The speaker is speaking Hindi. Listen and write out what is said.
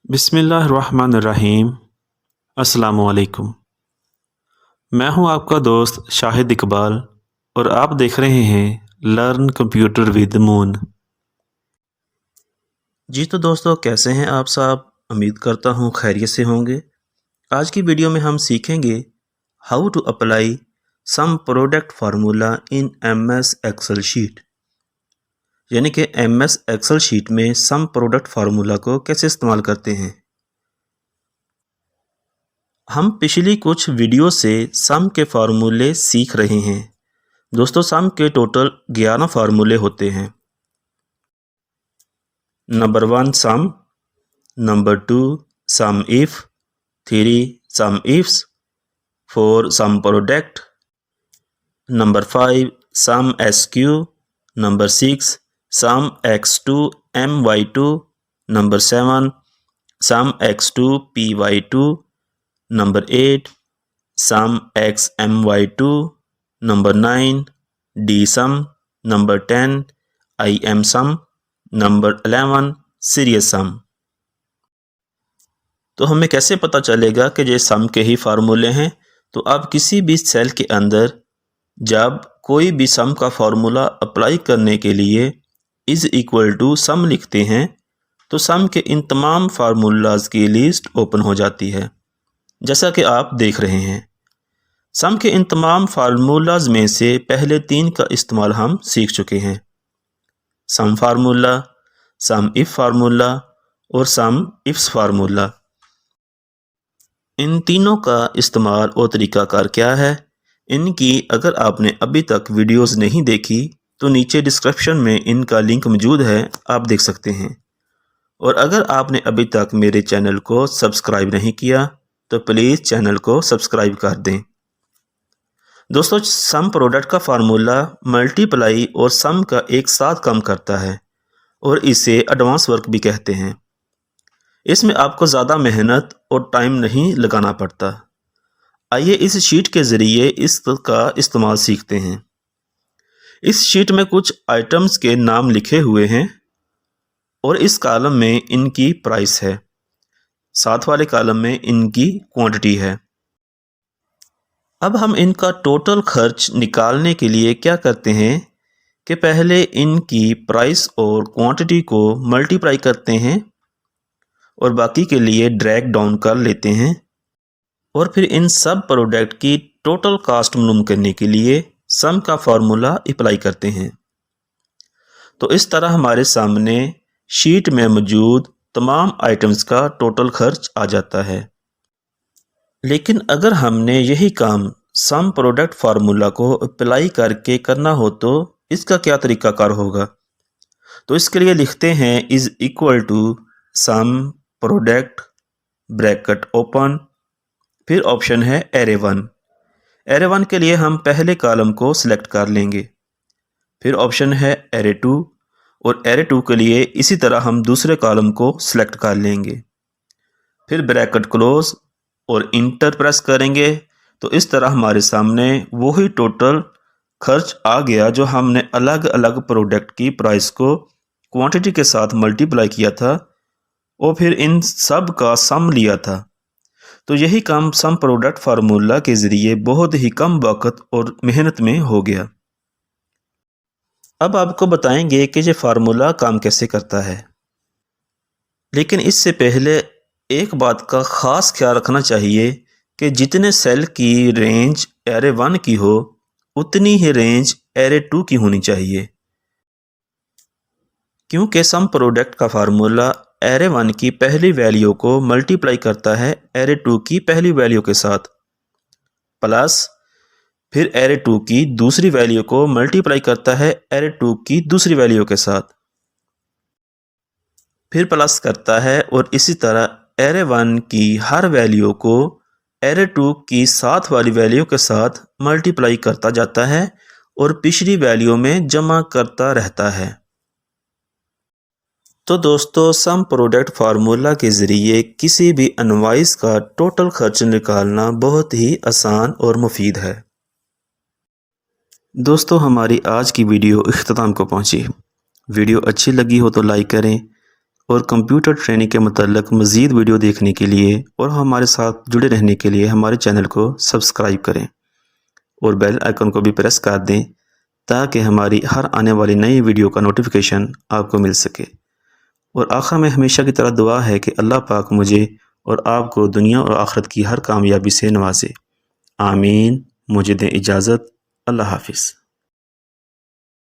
बिस्मिल्लाहिर्रहमानिर्रहीम। अस्सलामुअलैकुम। मैं हूं आपका दोस्त शाहिद इकबाल और आप देख रहे हैं लर्न कंप्यूटर विद मून। जी तो दोस्तों, कैसे हैं आप सब? उम्मीद करता हूं खैरियत से होंगे। आज की वीडियो में हम सीखेंगे how to apply sum product formula in MS Excel sheet, यानी कि एमएस एक्सेल शीट में सम प्रोडक्ट फार्मूला को कैसे इस्तेमाल करते हैं। हम पिछली कुछ वीडियो से सम के फार्मूले सीख रहे हैं। दोस्तों, सम के टोटल 11 फार्मूले होते हैं। Number 1 sum, number 2 sum if, 3 sum ifs, 4 sum product, number 5 sum SQ, number 6 sum x2 my2, number 7 sum x2 py2, number 8 sum x my2, number 9 D sum, number 10 I M sum, number 11 series sum. तो हमें कैसे पता चलेगा कि ये सम के ही फार्मूले हैं? तो आप किसी भी सेल के अंदर जब कोई भी सम का फार्मूला अप्लाई करने के लिए इज इक्वल टू सम लिखते हैं तो सम के इन तमाम फार्मूलाज की लिस्ट ओपन हो जाती है, जैसा कि आप देख रहे हैं। सम के इन तमाम फार्मूलाज में से पहले 3 का इस्तेमाल हम सीख चुके हैं। Sum formula, sum if formula और सम इफ्स फार्मूला। इन तीनों का इस्तेमाल और तरीकाकार क्या है, इनकी अगर आपने अभी तक वीडियोस नहीं देखी तो नीचे डिस्क्रिप्शन में इनका लिंक मौजूद है, आप देख सकते हैं। और अगर आपने अभी तक मेरे चैनल को सब्सक्राइब नहीं किया तो प्लीज़ चैनल को सब्सक्राइब कर दें। दोस्तों, सम प्रोडक्ट का फार्मूला मल्टीप्लाई और सम का एक साथ काम करता है और इसे एडवांस वर्क भी कहते हैं। इसमें आपको ज़्यादा मेहनत और टाइम नहीं लगाना पड़ता। आइए इस शीट के ज़रिए इसका इस्तेमाल सीखते हैं। इस शीट में कुछ आइटम्स के नाम लिखे हुए हैं और इस कॉलम में इनकी प्राइस है, साथ वाले कॉलम में इनकी क्वांटिटी है। अब हम इनका टोटल खर्च निकालने के लिए क्या करते हैं कि पहले इनकी प्राइस और क्वांटिटी को मल्टीप्लाई करते हैं और बाकी के लिए ड्रैग डाउन कर लेते हैं और फिर इन सब प्रोडक्ट की टोटल कास्ट मालूम करने के लिए सम का फार्मूला अप्लाई करते हैं। तो इस तरह हमारे सामने शीट में मौजूद तमाम आइटम्स का टोटल खर्च आ जाता है। लेकिन अगर हमने यही काम सम प्रोडक्ट फार्मूला को अप्लाई करके करना हो तो इसका क्या तरीकाकार होगा? तो इसके लिए लिखते हैं is equal to sum product bracket open, फिर ऑप्शन है एरे 1। एरे 1 के लिए हम पहले कॉलम को सिलेक्ट कर लेंगे, फिर ऑप्शन है एरे 2 और एरे 2 के लिए इसी तरह हम दूसरे कॉलम को सिलेक्ट कर लेंगे, फिर ब्रैकेट क्लोज और इंटर प्रेस करेंगे। तो इस तरह हमारे सामने वही टोटल खर्च आ गया जो हमने अलग अलग प्रोडक्ट की प्राइस को क्वांटिटी के साथ मल्टीप्लाई किया था और फिर इन सब का सम लिया था। तो यही काम सम प्रोडक्ट फार्मूला के ज़रिए बहुत ही कम वक्त और मेहनत में हो गया। अब आपको बताएंगे कि ये फार्मूला काम कैसे करता है, लेकिन इससे पहले एक बात का ख़ास ख्याल रखना चाहिए कि जितने सेल की रेंज एरे 1 की हो उतनी ही रेंज एरे 2 की होनी चाहिए, क्योंकि सम प्रोडक्ट का फार्मूला एरे 1 की पहली वैल्यू को मल्टीप्लाई करता है एरे 2 की पहली वैल्यू के साथ, प्लस फिर एरे 2 की दूसरी वैल्यू को मल्टीप्लाई करता है एरे 2 की दूसरी वैल्यू के साथ, फिर प्लस करता है और इसी तरह एरे 1 की हर वैल्यू को एरे 2 की साथ वाली वैल्यू के साथ मल्टीप्लाई करता जाता है और पिछली वैल्यू में जमा करता रहता है। तो दोस्तों, सम प्रोडक्ट फार्मूला के ज़रिए किसी भी इनवॉइस का टोटल खर्च निकालना बहुत ही आसान और मुफीद है। दोस्तों, हमारी आज की वीडियो इख्तिताम को पहुंची। वीडियो अच्छी लगी हो तो लाइक करें और कंप्यूटर ट्रेनिंग के मतलब मज़ीद वीडियो देखने के लिए और हमारे साथ जुड़े रहने के लिए हमारे चैनल को सब्सक्राइब करें और बेल आइकन को भी प्रेस कर दें ताकि हमारी हर आने वाली नई वीडियो का नोटिफिकेशन आपको मिल सके। और आखिर में हमेशा की तरह दुआ है कि अल्लाह पाक मुझे और आपको दुनिया और आखिरत की हर कामयाबी से नवाजे। आमीन। मुझे दें इजाज़त। अल्लाह हाफिज़।